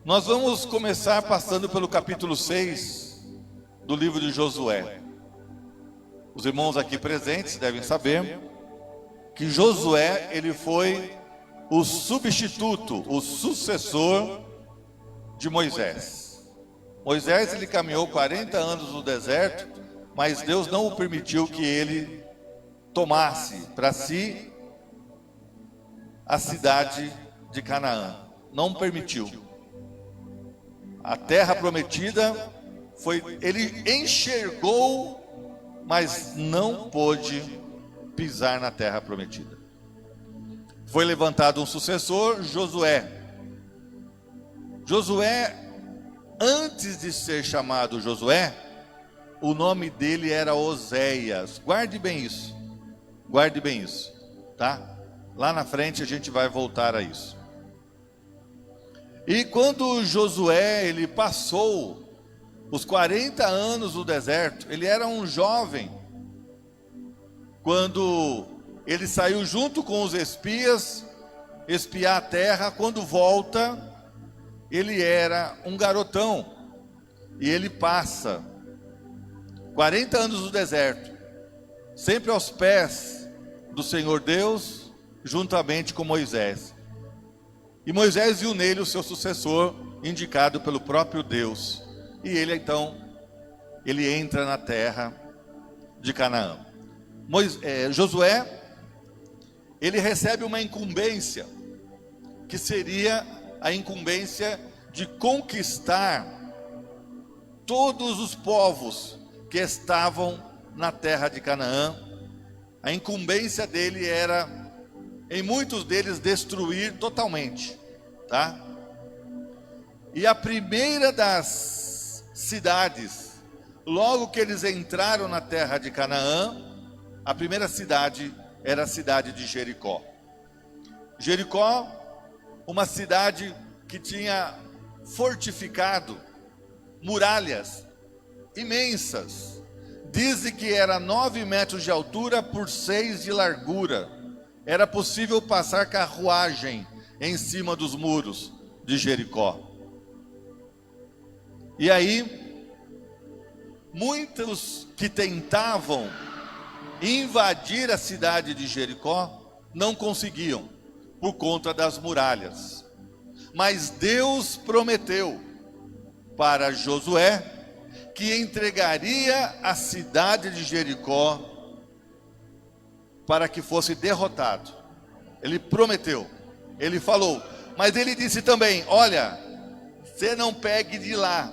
Nós vamos começar passando pelo capítulo 6 do livro de Josué. Os irmãos aqui presentes devem saber que Josué, ele foi o substituto, o sucessor de Moisés. Moisés, ele caminhou 40 anos no deserto, mas Deus não o permitiu que ele tomasse para si a cidade de Canaã. Não permitiu. A terra prometida ele enxergou, mas não pôde pisar na terra prometida. Foi levantado um sucessor, Josué. Josué, antes de ser chamado Josué, o nome dele era Oséias. Guarde bem isso, tá? Lá na frente a gente vai voltar a isso. E quando Josué, ele passou os 40 anos no deserto, ele era um jovem, quando ele saiu junto com os espias, espiar a terra. Quando volta, ele era um garotão, e ele passa 40 anos no deserto, sempre aos pés do Senhor Deus, juntamente com Moisés. E Moisés viu nele o seu sucessor, indicado pelo próprio Deus. E ele então, ele entra na terra de Canaã. Josué, ele recebe uma incumbência, que seria a incumbência de conquistar todos os povos que estavam na terra de Canaã. A incumbência dele era, em muitos deles, destruir totalmente, tá? E a primeira das cidades, logo que eles entraram na terra de Canaã, a primeira cidade era a cidade de Jericó. Jericó, uma cidade que tinha fortificado muralhas imensas. Dizem que era 9 metros de altura por 6 de largura. Era possível passar carruagem em cima dos muros de Jericó. E aí, muitos que tentavam invadir a cidade de Jericó não conseguiam, por conta das muralhas. Mas Deus prometeu para Josué que entregaria a cidade de Jericó para que fosse derrotado. Ele prometeu, ele falou, mas ele disse também: olha, você não pegue de lá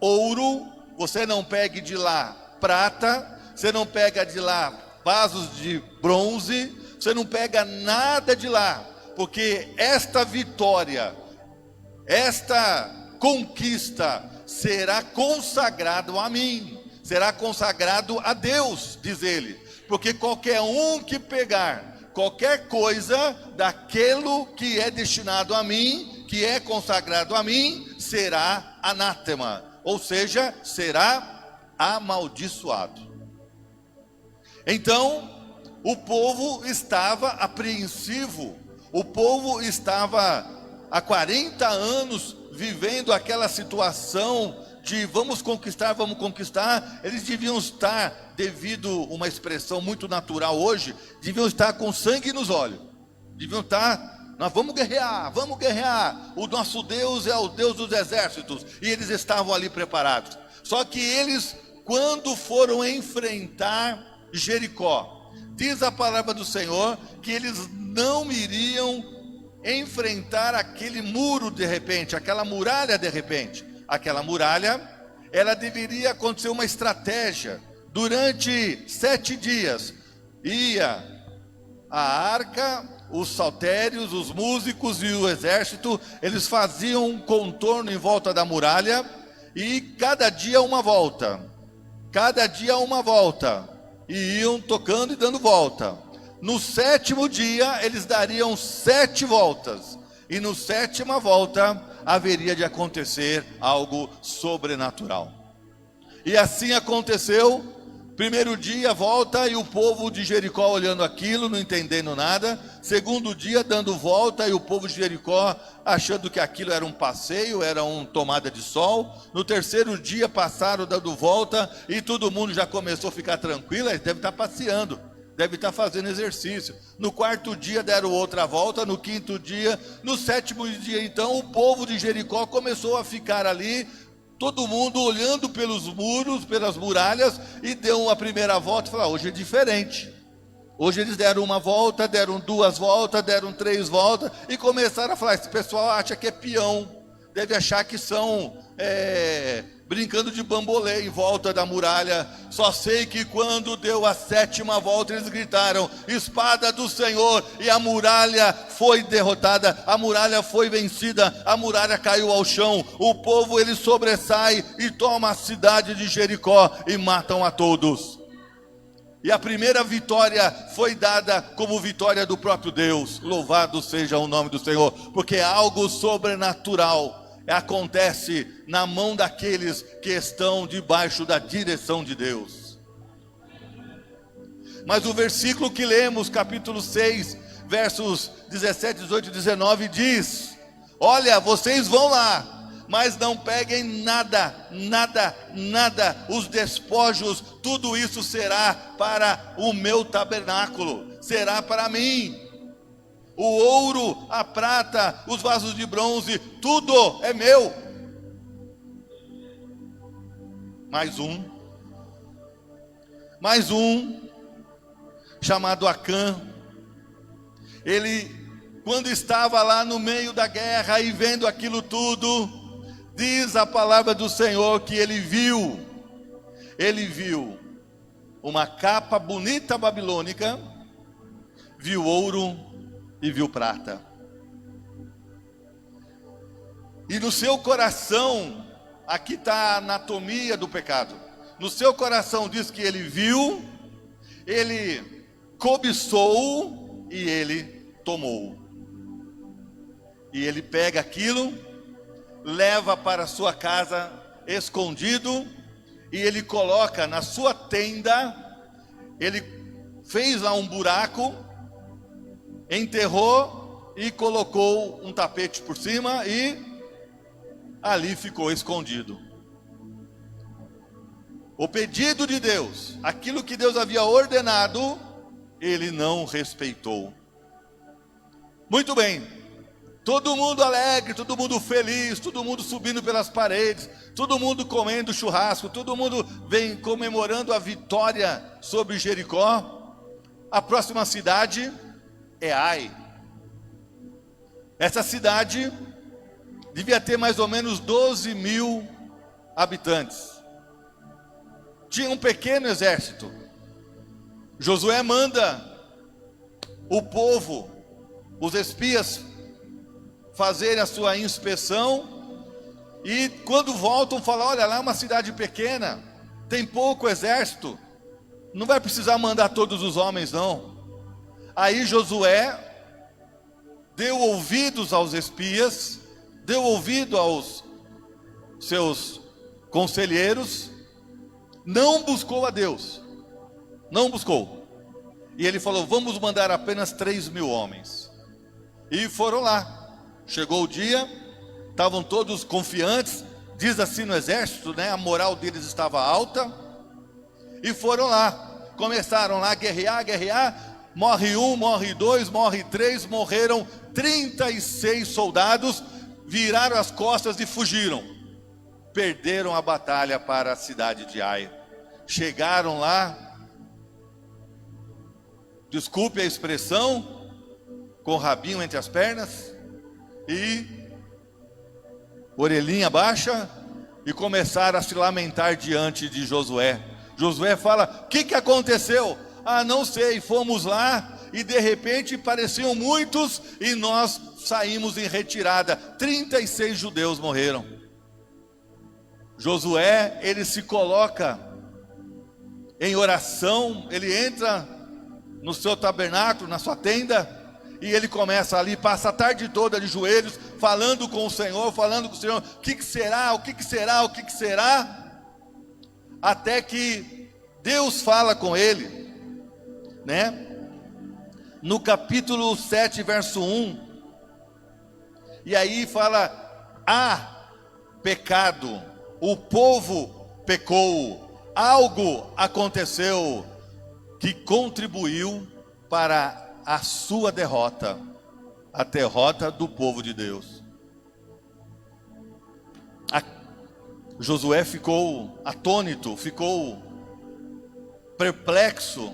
ouro, você não pegue de lá prata, você não pega de lá vasos de bronze, você não pega nada de lá, porque esta vitória, esta conquista será consagrado a mim, será consagrado a Deus, diz ele, porque qualquer um que pegar qualquer coisa daquilo que é destinado a mim, que é consagrado a mim, será anátema, ou seja, será amaldiçoado. Então, o povo estava apreensivo, o povo estava há 40 anos vivendo aquela situação de vamos conquistar. Eles deviam estar, devido a uma expressão muito natural hoje, deviam estar com sangue nos olhos, deviam estar, nós vamos guerrear, o nosso Deus é o Deus dos exércitos, e eles estavam ali preparados. Só que eles, quando foram enfrentar Jericó, diz a palavra do Senhor que eles não iriam enfrentar aquele muro de repente, aquela muralha de repente. Aquela muralha, ela deveria acontecer uma estratégia. Durante 7 dias, ia a arca, os saltérios, os músicos e o exército, eles faziam um contorno em volta da muralha, e cada dia uma volta, e iam tocando e dando volta. No 7º dia, eles dariam 7 voltas, e no 7ª volta, haveria de acontecer algo sobrenatural. E assim aconteceu. Primeiro dia volta e o povo de Jericó olhando aquilo, não entendendo nada. Segundo dia dando volta e o povo de Jericó achando que aquilo era um passeio, era uma tomada de sol. No terceiro dia passaram dando volta e todo mundo já começou a ficar tranquilo. Eles devem estar passeando, devem estar fazendo exercício. No quarto dia deram outra volta, no quinto dia, no sétimo dia então o povo de Jericó começou a ficar ali, todo mundo olhando pelos muros, pelas muralhas, e deu a primeira volta e falou: hoje é diferente. Hoje eles deram uma volta, deram duas voltas, deram três voltas, e começaram a falar: esse pessoal acha que é peão, deve achar que são brincando de bambolê em volta da muralha. Só sei que quando deu a sétima volta, eles gritaram: espada do Senhor, e a muralha foi derrotada, a muralha foi vencida, a muralha caiu ao chão. O povo, ele sobressai e toma a cidade de Jericó e matam a todos. E a primeira vitória foi dada como vitória do próprio Deus. Louvado seja o nome do Senhor, porque algo sobrenatural acontece na mão daqueles que estão debaixo da direção de Deus. Mas o versículo que lemos, capítulo 6, versos 17, 18 e 19 diz: olha, vocês vão lá, mas não peguem nada, os despojos, tudo isso será para o meu tabernáculo, será para mim. O ouro, a prata, os vasos de bronze, tudo é meu. Mais um, chamado Acã. Ele, quando estava lá no meio da guerra e vendo aquilo tudo, diz a palavra do Senhor que ele viu uma capa bonita babilônica, viu ouro e viu prata. E no seu coração, aqui está a anatomia do pecado. No seu coração diz que ele viu, ele cobiçou e ele tomou. E ele pega aquilo, leva para sua casa escondido, e ele coloca na sua tenda. Ele fez lá um buraco, enterrou e colocou um tapete por cima e ali ficou escondido. O pedido de Deus, aquilo que Deus havia ordenado, ele não respeitou. Muito bem, todo mundo alegre, todo mundo feliz, todo mundo subindo pelas paredes, todo mundo comendo churrasco, todo mundo vem comemorando a vitória sobre Jericó. A próxima cidade é Ai. Essa cidade devia ter mais ou menos 12 mil habitantes. Tinha um pequeno exército. Josué manda o povo, os espias, fazerem a sua inspeção, e quando voltam falam: olha, lá é uma cidade pequena, tem pouco exército, não vai precisar mandar todos os homens não. Aí Josué deu ouvidos aos espias, deu ouvido aos seus conselheiros, não buscou a Deus, não buscou, e ele falou: vamos mandar apenas 3 mil homens. E foram lá. Chegou o dia, estavam todos confiantes, diz assim no exército, né? A moral deles estava alta, e foram lá, começaram lá a guerrear, morre um, morre dois, morre três, morreram 36 soldados, viraram as costas e fugiram, perderam a batalha para a cidade de Ai. Chegaram lá, desculpe a expressão, com o rabinho entre as pernas, e orelhinha baixa, e começaram a se lamentar diante de Josué. Josué fala: o que aconteceu? Ah, não sei, fomos lá e de repente pareciam muitos e nós saímos em retirada, 36 judeus morreram. Josué, ele se coloca em oração, ele entra no seu tabernáculo, na sua tenda, e ele começa ali, passa a tarde toda de joelhos, falando com o Senhor, o que será, até que Deus fala com ele, né? No capítulo 7, verso 1. E aí fala: há pecado, o povo pecou, algo aconteceu que contribuiu para a sua derrota, a derrota do povo de Deus. Josué ficou atônito, ficou perplexo.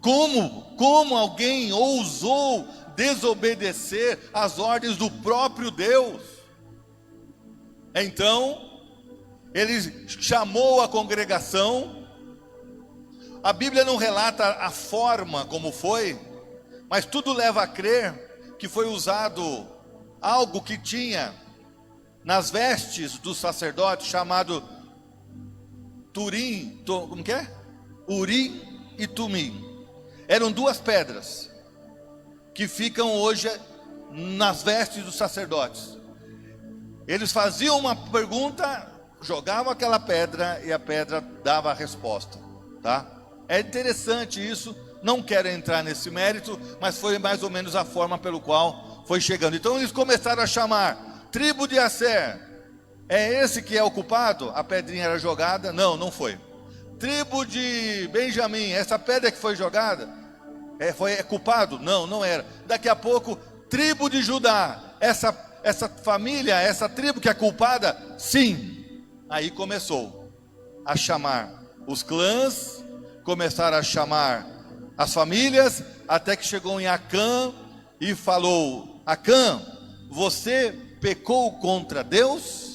Como alguém ousou desobedecer às ordens do próprio Deus? Então, ele chamou a congregação. A Bíblia não relata a forma como foi, mas tudo leva a crer que foi usado algo que tinha nas vestes do sacerdote, chamado Turim, como que é? Urim e Tumim. Eram duas pedras que ficam hoje nas vestes dos sacerdotes. Eles faziam uma pergunta, jogavam aquela pedra e a pedra dava a resposta, tá? É interessante isso, não quero entrar nesse mérito, mas foi mais ou menos a forma pelo qual foi chegando. Então eles começaram a chamar: tribo de Asser, é esse que é o culpado? A pedrinha era jogada? Não, não foi. Tribo de Benjamim, essa pedra que foi jogada, é culpado? Não, não era. Daqui a pouco, tribo de Judá, essa família, essa tribo que é culpada? Sim. Aí começou a chamar os clãs, começaram a chamar as famílias, até que chegou em Acã e falou: Acã, você pecou contra Deus?